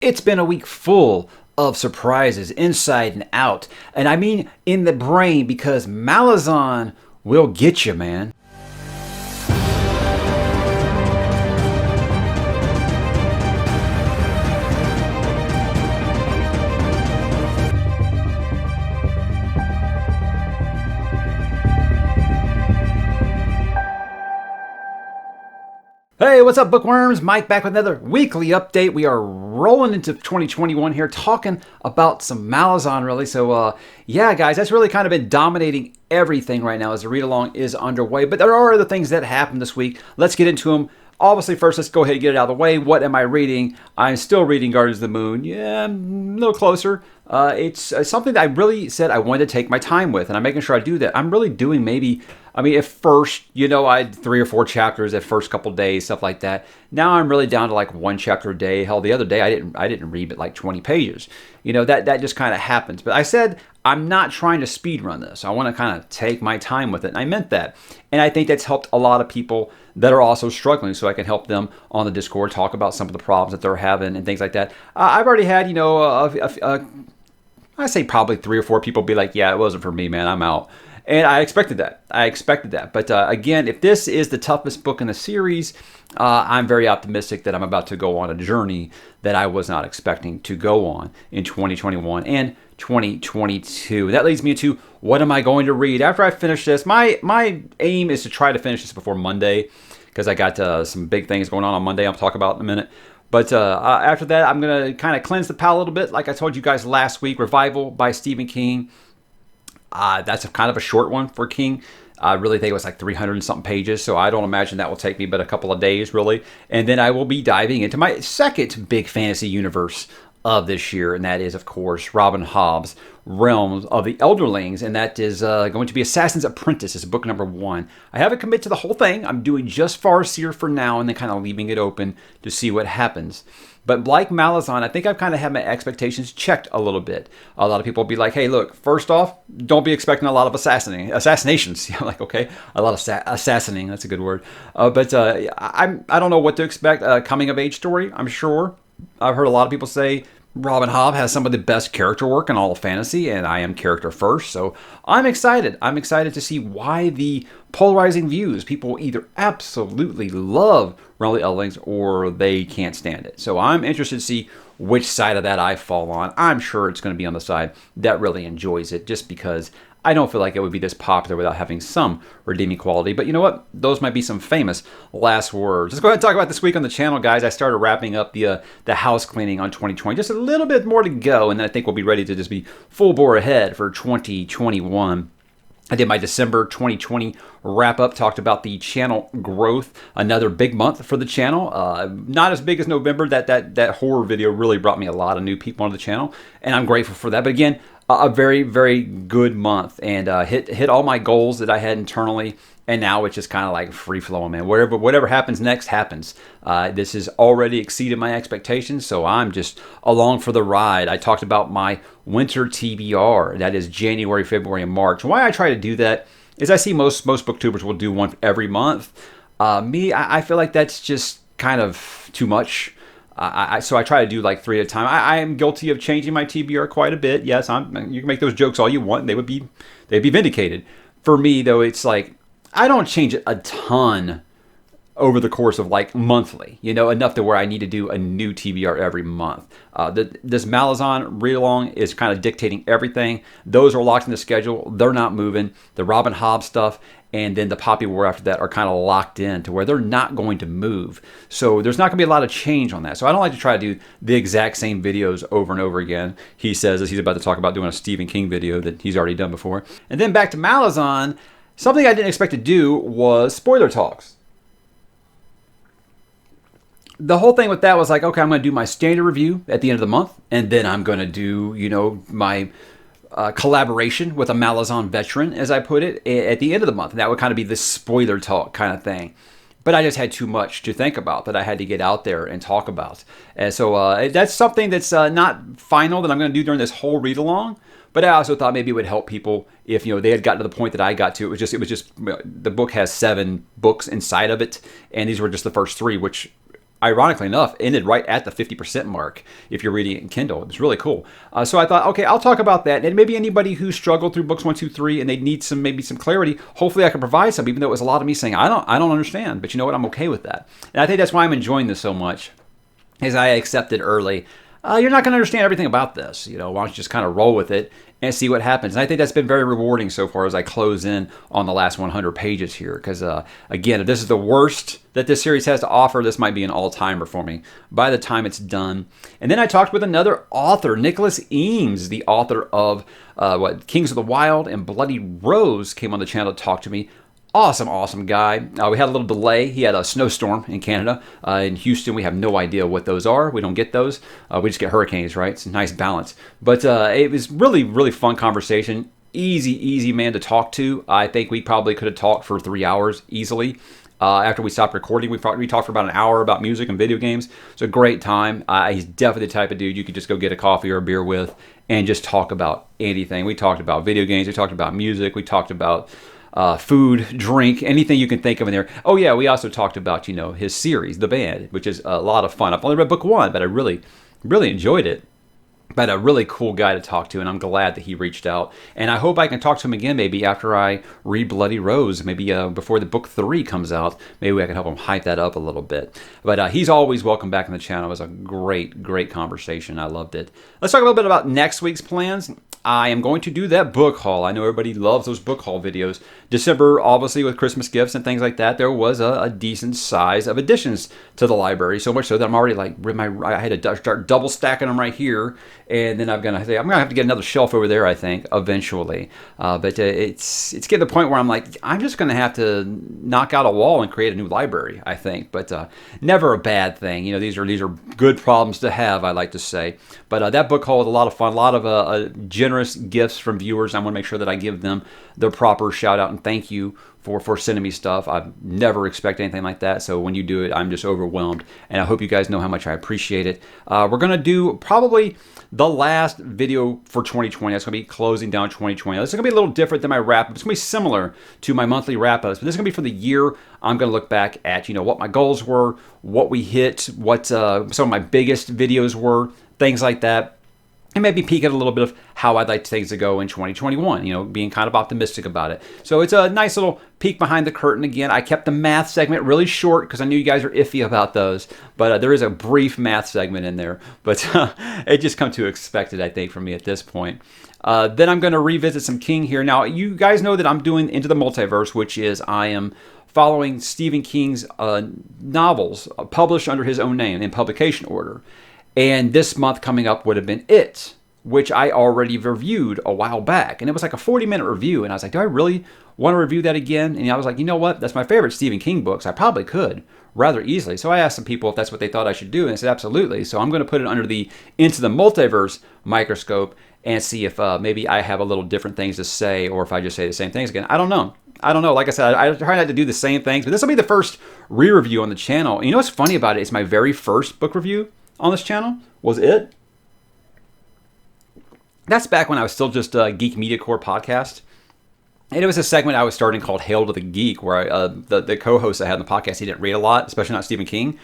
It's been a week full of surprises inside and out. And I mean in the brain, because Malazan will get you, man. Hey, what's up, bookworms? Mike back with another weekly update. We are rolling into 2021 here, talking about some Malazan, really. So, yeah, guys, that's really kind of been dominating everything right now as the read-along is underway. But there are other things that happened this week. Let's get into them. Obviously, first, let's go ahead and get it out of the way. What am I reading? I'm still reading Guardians of the Moon. Yeah, I'm a little closer. It's something that I really said I wanted to take my time with, and I'm making sure I do that. I'm really doing maybe... I mean, at first, I had 3 or 4 chapters at first couple days, stuff like that. Now I'm really down to like 1 chapter a day. Hell, the other day I didn't read but like 20 pages. That just kind of happens. But I said I'm not trying to speed run this. I want to kind of take my time with it, and I meant that. And I think that's helped a lot of people that are also struggling, so I can help them on the Discord talk about some of the problems that they're having and things like that. I've already had, I say probably 3 or 4 people be like, yeah, it wasn't for me, man, I'm out. And I expected that. But again, if this is the toughest book in the series, I'm very optimistic that I'm about to go on a journey that I was not expecting to go on in 2021 and 2022. That leads me to what am I going to read after I finish this. My aim is to try to finish this before Monday, because I got some big things going on Monday I'll talk about in a minute. But after that, I'm going to kind of cleanse the palate a little bit. Like I told you guys last week, Revival by Stephen King. That's kind of a short one for King. I really think it was like 300 and something pages, so I don't imagine that will take me but a couple of days, really. And then I will be diving into my second big fantasy universe of this year, and that is, of course, Robin Hobb's Realms of the Elderlings, and that is going to be Assassin's Apprentice. It's book number 1. I haven't committed to the whole thing. I'm doing just Farseer for now, and then kind of leaving it open to see what happens. But like Malazan, I think I've kind of had my expectations checked a little bit. A lot of people will be like, hey, look, first off, don't be expecting a lot of assassinations. I'm like, okay, a lot of assassinating, that's a good word. But I don't know what to expect. Coming of age story, I'm sure. I've heard a lot of people say Robin Hobb has some of the best character work in all of fantasy, and I am character first, so I'm excited. I'm excited to see why the polarizing views. People either absolutely love Realm of the Elderlings or they can't stand it. So I'm interested to see which side of that I fall on. I'm sure it's going to be on the side that really enjoys it, just because I don't feel like it would be this popular without having some redeeming quality. But you know what? Those might be some famous last words. Let's go ahead and talk about this week on the channel, guys. I started wrapping up the house cleaning on 2020. Just a little bit more to go, and then I think we'll be ready to just be full bore ahead for 2021. I did my December 2020 wrap-up, talked about the channel growth, another big month for the channel. Not as big as November. That horror video really brought me a lot of new people onto the channel, and I'm grateful for that. But again, a very, very good month, and hit all my goals that I had internally, and now it's just kind of like free-flowing, man. Whatever happens next happens. This has already exceeded my expectations, so I'm just along for the ride. I talked about my winter TBR. That is January, February, and March. Why I try to do that is I see most booktubers will do one every month. I feel like that's just kind of too much. So I try to do like 3 at a time. I am guilty of changing my TBR quite a bit. Yes, you can make those jokes all you want, and they'd be vindicated. For me, though, it's like I don't change it a ton over the course of like monthly, enough to where I need to do a new TBR every month. This Malazan read-along is kind of dictating everything. Those are locked in the schedule. They're not moving. The Robin Hobb stuff and then the Poppy War after that are kind of locked in to where they're not going to move. So there's not going to be a lot of change on that. So I don't like to try to do the exact same videos over and over again. He says as he's about to talk about doing a Stephen King video that he's already done before. And then back to Malazan, something I didn't expect to do was spoiler talks. The whole thing with that was like, okay, I'm going to do my standard review at the end of the month, and then I'm going to do, my collaboration with a Malazan veteran, as I put it, at the end of the month. And that would kind of be the spoiler talk kind of thing. But I just had too much to think about that I had to get out there and talk about. And so that's something that's not final that I'm going to do during this whole read-along. But I also thought maybe it would help people if they had gotten to the point that I got to. It was just the book has 7 books inside of it, and these were just the first 3, which ironically enough, ended right at the 50% mark if you're reading it in Kindle. It's really cool. So I thought, okay, I'll talk about that. And maybe anybody who struggled through books 1, 2, 3 and they need maybe some clarity, hopefully I can provide some, even though it was a lot of me saying, I don't understand. But you know what? I'm okay with that. And I think that's why I'm enjoying this so much, is I accepted early, you're not going to understand everything about this. Why don't you just kind of roll with it and see what happens. And I think that's been very rewarding so far as I close in on the last 100 pages here. Because, again, if this is the worst that this series has to offer, this might be an all-timer for me by the time it's done. And then I talked with another author, Nicholas Eames, the author of Kings of the Wild and Bloody Rose, came on the channel to talk to me. Awesome guy. We had a little delay. He had a snowstorm in Canada. In Houston, we have no idea what those are. We don't get those. We just get hurricanes, right? It's a nice balance. But it was really fun conversation. Easy man to talk to. I think we probably could have talked for 3 hours easily. After we stopped recording, we talked for about an hour about music and video games. It's a great time. He's definitely the type of dude you could just go get a coffee or a beer with and just talk about anything. We talked about video games. We talked about music. We talked about food, drink, anything you can think of in there. Oh yeah, we also talked about, his series, The Band, which is a lot of fun. I've only read book 1, but I really enjoyed it. But a really cool guy to talk to, and I'm glad that he reached out. And I hope I can talk to him again maybe after I read Bloody Rose, maybe before the book 3 comes out. Maybe I can help him hype that up a little bit. But he's always welcome back on the channel. It was a great conversation. I loved it. Let's talk a little bit about next week's plans. I am going to do that book haul. I know everybody loves those book haul videos. December, obviously, with Christmas gifts and things like that, there was a decent size of additions to the library. So much so that I'm already I had to start double stacking them right here. And then I'm gonna have to get another shelf over there, I think, eventually. But it's getting to the point where I'm like, I'm just gonna have to knock out a wall and create a new library, I think. But never a bad thing. These are good problems to have, I like to say. But that book haul was a lot of fun. A lot of generous gifts from viewers. I want to make sure that I give them the proper shout out and thank you for sending me stuff. I've never expected anything like that. So when you do it, I'm just overwhelmed. And I hope you guys know how much I appreciate it. We're going to do probably the last video for 2020. That's going to be closing down 2020. This is going to be a little different than my wrap-up. It's going to be similar to my monthly wrap-ups, but this is going to be for the year. I'm going to look back at, what my goals were, what we hit, what some of my biggest videos were, things like that. And maybe peek at a little bit of how I'd like things to go in 2021, being kind of optimistic about it. So it's a nice little peek behind the curtain again. I kept the math segment really short because I knew you guys are iffy about those. But there is a brief math segment in there. But it just come to expect it, I think, from me at this point. Then I'm going to revisit some King here. Now, you guys know that I'm doing Into the Multiverse, which is I am following Stephen King's novels published under his own name in publication order. And this month coming up would have been It, which I already reviewed a while back. And it was like a 40-minute review. And I was like, do I really want to review that again? And I was like, you know what? That's my favorite Stephen King books. I probably could rather easily. So I asked some people if that's what they thought I should do. And they said, absolutely. So I'm going to put it under the Into the Multiverse microscope and see if maybe I have a little different things to say or if I just say the same things again. I don't know. Like I said, I try not to do the same things. But this will be the first re-review on the channel. And you know what's funny about it? It's my very first book review on this channel was It. That's back when I was still just Geek Media Core podcast. And it was a segment I was starting called Hail to the Geek, where the co-host I had on the podcast, he didn't read a lot, especially not Stephen King.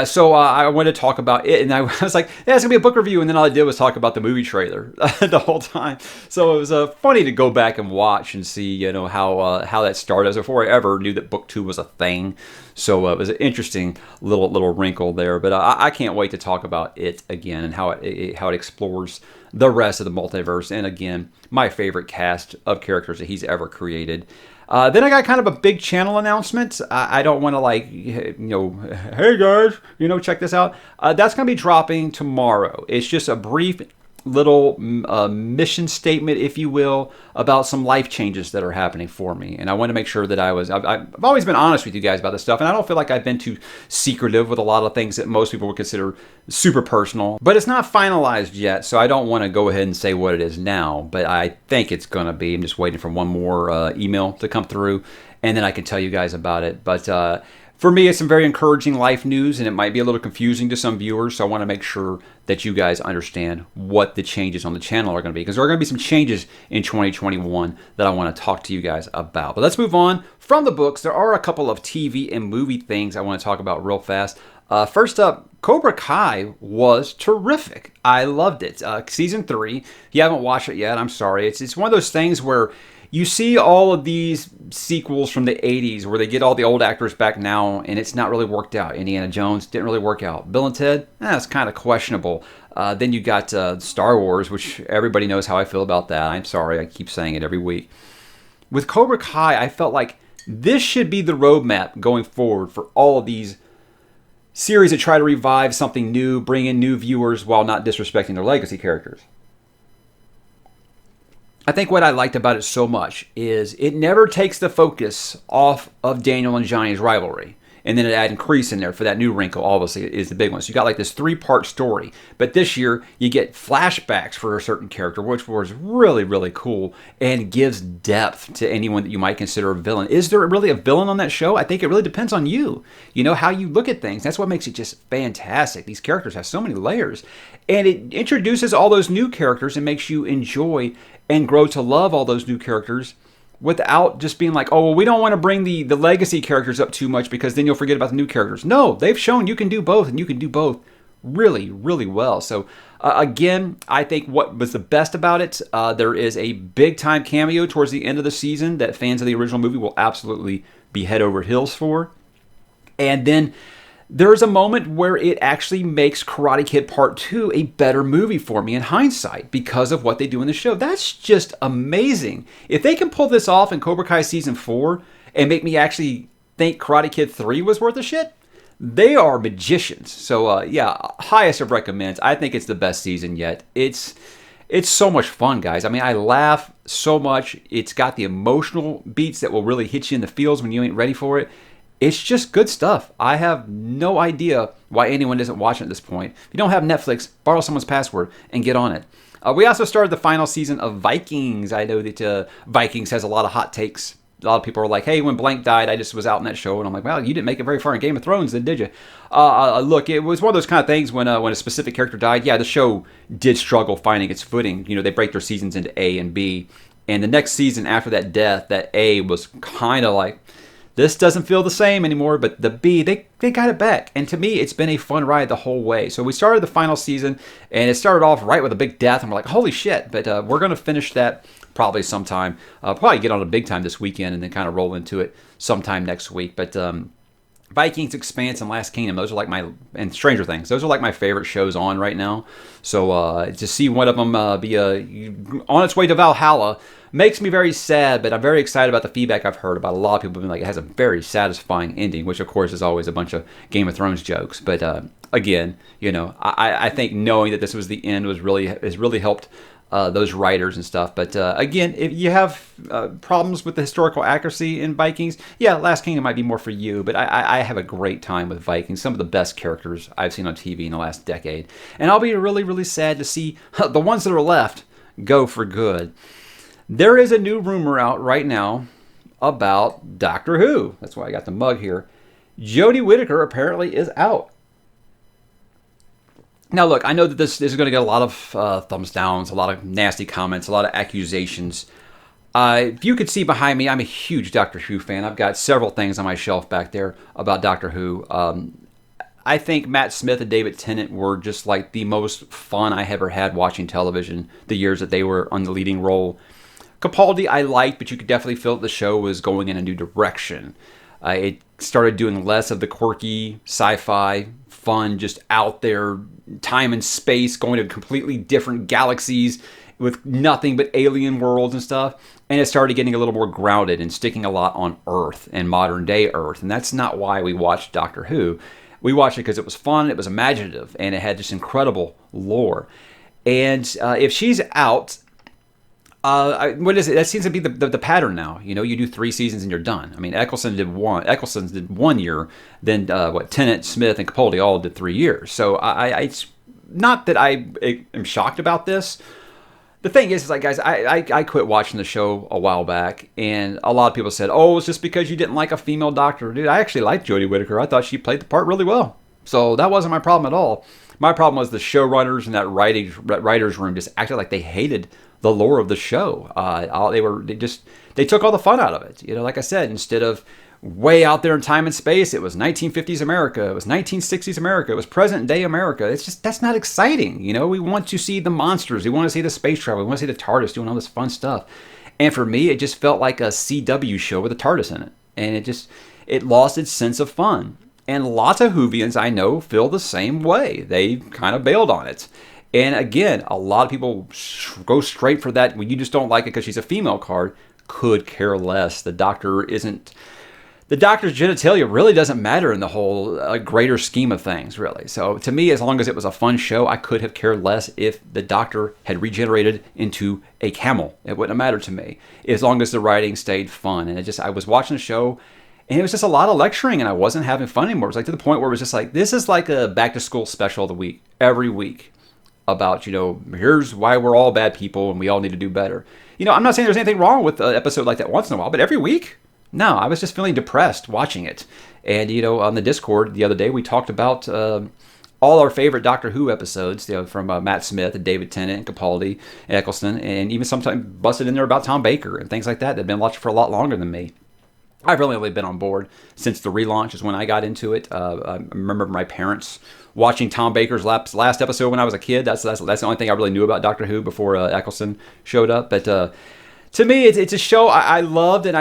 So I wanted to talk about It, and I was like, yeah, it's going to be a book review, and then all I did was talk about the movie trailer the whole time. So it was funny to go back and watch and see, how that started. As before I ever knew that book 2 was a thing. So it was an interesting little wrinkle there. But I can't wait to talk about It again and how it explores the rest of the multiverse. And again, my favorite cast of characters that he's ever created. Then I got kind of a big channel announcement. I don't want to hey guys, check this out. That's going to be dropping tomorrow. It's just a brief little mission statement, if you will, about some life changes that are happening for me. And I want to make sure that I've always been honest with you guys about this stuff. And I don't feel like I've been too secretive with a lot of things that most people would consider super personal. But it's not finalized yet, so I don't want to go ahead and say what it is now. But I think it's going to be. I'm just waiting for one more email to come through, and then I can tell you guys about it. But For me, it's some very encouraging life news, and it might be a little confusing to some viewers, so I want to make sure that you guys understand what the changes on the channel are going to be, because there are going to be some changes in 2021 that I want to talk to you guys about. But let's move on from the books. There are a couple of TV and movie things I want to talk about real fast. First up, Cobra Kai was terrific. I loved it. Season 3, if you haven't watched it yet, I'm sorry. It's one of those things where you see all of these sequels from the 80s where they get all the old actors back now, and it's not really worked out. Indiana Jones didn't really work out. Bill and Ted, it's kind of questionable. Then you got Star Wars, which everybody knows how I feel about that. I'm sorry, I keep saying it every week. With Cobra Kai, I felt like this should be the roadmap going forward for all of these series that try to revive something new, bring in new viewers while not disrespecting their legacy characters. I think what I liked about it so much is it never takes the focus off of Daniel and Johnny's rivalry. And then it adds Kreese in there for that new wrinkle, obviously, is the big one. So you got like this 3-part story. But this year, you get flashbacks for a certain character, which was really, really cool and gives depth to anyone that you might consider a villain. Is there really a villain on that show? I think it really depends on you. You know, how you look at things. That's what makes it just fantastic. These characters have so many layers. And it introduces all those new characters and makes you enjoy and grow to love all those new characters without just being like, oh, well, we don't want to bring the legacy characters up too much because then you'll forget about the new characters. No, they've shown you can do both, and you can do both really, really well. So, again, I think what was the best about it, there is a big-time cameo towards the end of the season that fans of the original movie will absolutely be head over heels for. And then there's a moment where it actually makes Karate Kid Part 2 a better movie for me in hindsight because of what they do in the show. That's just amazing. If they can pull this off in Cobra Kai Season 4 and make me actually think Karate Kid 3 was worth a shit, they are magicians. So, yeah, highest of recommends. I think it's the best season yet. It's so much fun, guys. I mean, I laugh so much. It's got the emotional beats that will really hit you in the feels when you ain't ready for it. It's just good stuff. I have no idea why anyone isn't watching at this point. If you don't have Netflix, borrow someone's password and get on it. We also started the final season of Vikings. I know that Vikings has a lot of hot takes. A lot of people are like, hey, when blank died, I just was out in that show. And I'm like, well, you didn't make it very far in Game of Thrones then, did you? Look, it was one of those kind of things when a specific character died. Yeah, the show did struggle finding its footing. You know, they break their seasons into A and B. And the next season after that death, that A was kind of like, this doesn't feel the same anymore, but the B, they got it back. And to me, it's been a fun ride the whole way. So we started the final season, and it started off right with a big death, and we're like, holy shit. But we're going to finish that probably sometime. Probably get on a big time this weekend and then kind of roll into it sometime next week. But Vikings, Expanse, and Last Kingdom, those are like and Stranger Things, those are like my favorite shows on right now. So to see one of them be on its way to Valhalla makes me very sad, but I'm very excited about the feedback I've heard about a lot of people being like, it has a very satisfying ending, which of course is always a bunch of Game of Thrones jokes. But again, you know, I think knowing that this was the end has really helped those writers and stuff. But again, if you have problems with the historical accuracy in Vikings, yeah, Last Kingdom might be more for you. But I have a great time with Vikings. Some of the best characters I've seen on TV in the last decade. And I'll be really, really sad to see the ones that are left go for good. There is a new rumor out right now about Doctor Who. That's why I got the mug here. Jodie Whittaker apparently is out. Now, look, I know that this is going to get a lot of thumbs downs, a lot of nasty comments, a lot of accusations. If you could see behind me, I'm a huge Doctor Who fan. I've got several things on my shelf back there about Doctor Who. I think Matt Smith and David Tennant were just like the most fun I ever had watching television the years that they were on the leading role. Capaldi I liked, but you could definitely feel that the show was going in a new direction. It started doing less of the quirky, sci-fi, fun, just out there, time and space, going to completely different galaxies with nothing but alien worlds and stuff. And it started getting a little more grounded and sticking a lot on Earth and modern day Earth. And that's not why we watched Doctor Who. We watched it because it was fun, it was imaginative, and it had just incredible lore. And if she's out, what is it? That seems to be the pattern now. You know, you do 3 seasons and you're done. I mean, Eccleston did 1 year. Then Tennant, Smith, and Capaldi all did 3 years. So it's not that I am shocked about this. The thing is like, guys, I quit watching the show a while back, and a lot of people said, oh, it's just because you didn't like a female doctor. Dude, I actually liked Jodie Whittaker. I thought she played the part really well. So that wasn't my problem at all. My problem was the showrunners and that writer's room just acted like they hated the lore of the show. They took all the fun out of it. You know, like I said, instead of way out there in time and space, it was 1950s America, it was 1960s America, it was present day America. It's just, that's not exciting. You know, we want to see the monsters, we want to see the space travel, we want to see the TARDIS doing all this fun stuff. And for me, it just felt like a CW show with a TARDIS in it. And it lost its sense of fun. And lots of Whovians I know feel the same way. They kind of bailed on it. And again, a lot of people go straight for that. When you just don't like it because she's a female card, could care less. The doctor's genitalia really doesn't matter in the whole greater scheme of things, really. So to me, as long as it was a fun show, I could have cared less if the doctor had regenerated into a camel. It wouldn't have mattered to me, as long as the writing stayed fun. And I was watching the show, and it was just a lot of lecturing, and I wasn't having fun anymore. It was like to the point where it was just like, this is like a back to school special of the week, every week, about, you know, here's why we're all bad people and we all need to do better. You know, I'm not saying there's anything wrong with an episode like that once in a while, but every week? No, I was just feeling depressed watching it. And, you know, on the Discord the other day, we talked about all our favorite Doctor Who episodes, you know, from Matt Smith and David Tennant and Capaldi and Eccleston, and even sometimes busted in there about Tom Baker and things like that. They've been watching for a lot longer than me. I've really only been on board since the relaunch is when I got into it. I remember my parents watching Tom Baker's last episode when I was a kid. That's the only thing I really knew about Doctor Who before Eccleston showed up. But to me, it's a show I loved, and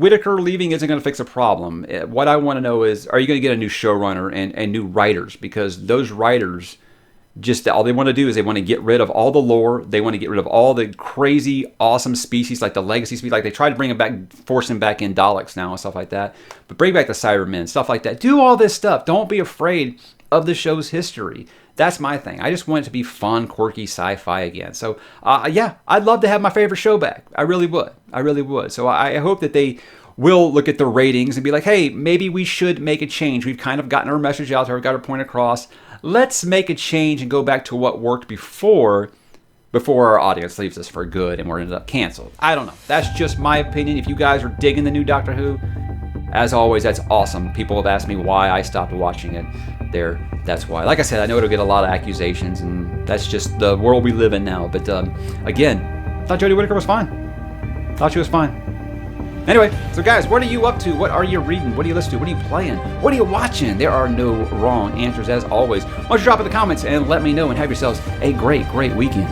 Whittaker leaving isn't going to fix a problem. What I want to know is, are you going to get a new showrunner and new writers? Because those writers, just all they want to do is they want to get rid of all the lore. They want to get rid of all the crazy, awesome species like the legacy species. Like they try to bring them back, forcing back in Daleks now and stuff like that. But bring back the Cybermen, stuff like that. Do all this stuff. Don't be afraid of the show's history. That's my thing. I just want it to be fun, quirky sci-fi again. So, yeah, I'd love to have my favorite show back. I really would. I really would. So I hope that they will look at the ratings and be like, hey, maybe we should make a change. We've kind of gotten our message out there. We've got our point across. Let's make a change and go back to what worked before our audience leaves us for good and we're ended up canceled. I don't know. That's just my opinion. If you guys are digging the new Doctor Who, as always, that's awesome. People have asked me why I stopped watching it. That's why. Like I said, I know it'll get a lot of accusations, and that's just the world we live in now. But again, I thought Jodie Whittaker was fine. Thought she was fine. Anyway, so guys, what are you up to? What are you reading? What are you listening to? What are you playing? What are you watching? There are no wrong answers, as always. Why don't you drop in the comments and let me know, and have yourselves a great, great weekend.